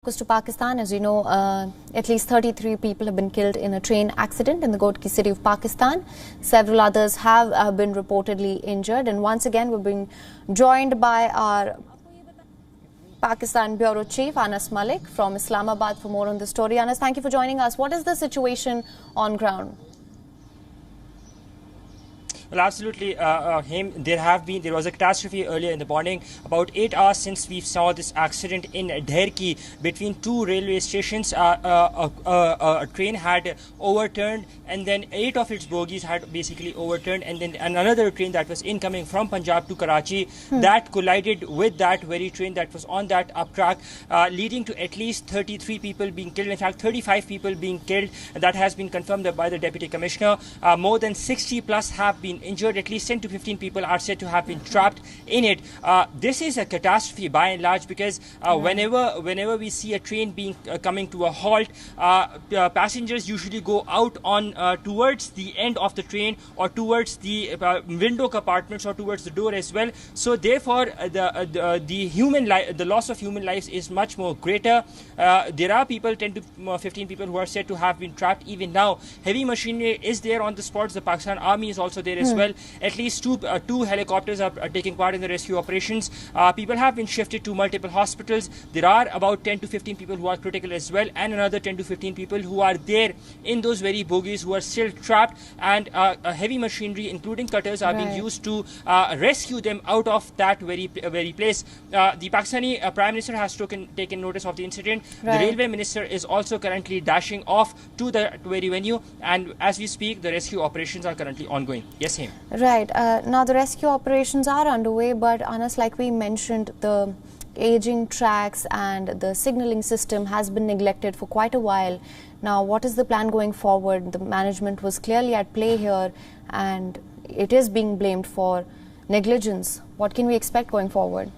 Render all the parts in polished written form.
Goes to Pakistan. As you know, at least 33 people have been killed in a train accident in the Ghotki city of Pakistan. Several others have been reportedly injured. And once again, we're being joined by our Pakistan Bureau Chief, Anas Malik from Islamabad for more on the story. Anas, thank you for joining us. What is the situation on ground? Well, absolutely, there was a catastrophe earlier in the morning, about 8 hours since we saw this accident in Dherki between two railway stations. A train had overturned, and then 8 of its bogies had basically overturned, and then another train that was incoming from Punjab to Karachi that collided with that very train that was on that up track, leading to at least 33 people being killed. In fact, 35 people being killed. That has been confirmed by the Deputy Commissioner. More than 60 plus have been injured. At least 10 to 15 people are said to have been trapped in it. This is a catastrophe by and large, because whenever we see a train being coming to a halt, passengers usually go out on towards the end of the train, or towards the window compartments, or towards the door as well. So therefore, the loss of human lives is much more greater. There are people, 10 to 15 people, who are said to have been trapped even now. Heavy machinery is there on the spots. The Pakistan Army is also there as well. At least two helicopters are taking part in the rescue operations. People have been shifted to multiple hospitals. There are about 10 to 15 people who are critical as well, and another 10 to 15 people who are there in those very bogies who are still trapped, and heavy machinery, including cutters, are being used to rescue them out of that very place. The Pakistani Prime Minister has taken notice of the incident. The Railway Minister is also currently dashing off to the very venue, and as we speak, the rescue operations are currently ongoing. Yes, Haim. Right. Now the rescue operations are underway, but Anas, like we mentioned, the aging tracks and the signalling system has been neglected for quite a while. Now, what is the plan going forward? The management was clearly at play here, and it is being blamed for negligence. What can we expect going forward?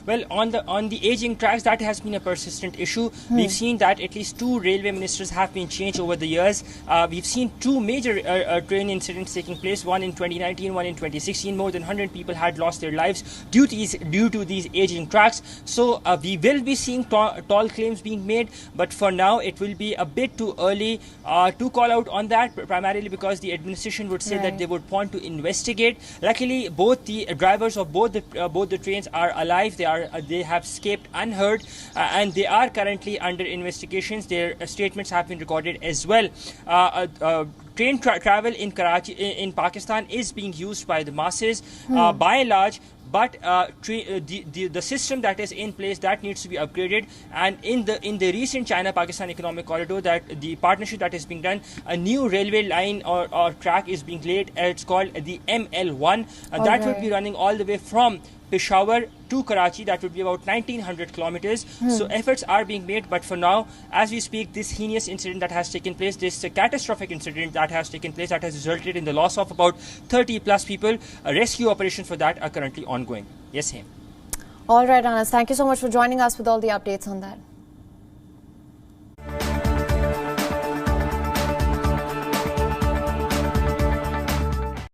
Well, on the aging tracks, that has been a persistent issue. We've seen that at least 2 railway ministers have been changed over the years. We've seen 2 major train incidents taking place, one in 2019, one in 2016. More than 100 people had lost their lives due to these aging tracks. So we will be seeing tall claims being made, but for now it will be a bit too early to call out on that, primarily because the administration would say that they would want to investigate. Luckily, both the drivers of both the trains are alive. They have escaped unhurt, and they are currently under investigations. Their statements have been recorded as well. Train travel in Karachi, in Pakistan, is being used by the masses by and large. But the system that is in place, that needs to be upgraded. And in the recent China-Pakistan economic corridor, that the partnership that is being done, a new railway line or track is being laid. It's called the ML1. That would be running all the way from Peshawar to Karachi. That would be about 1900 kilometers. So efforts are being made, but for now, as we speak, this heinous incident that has taken place, this catastrophic incident that has taken place, that has resulted in the loss of about 30 plus people, rescue operations for that are currently ongoing. Yes, Haim. All right, Anas, thank you so much for joining us with all the updates on that.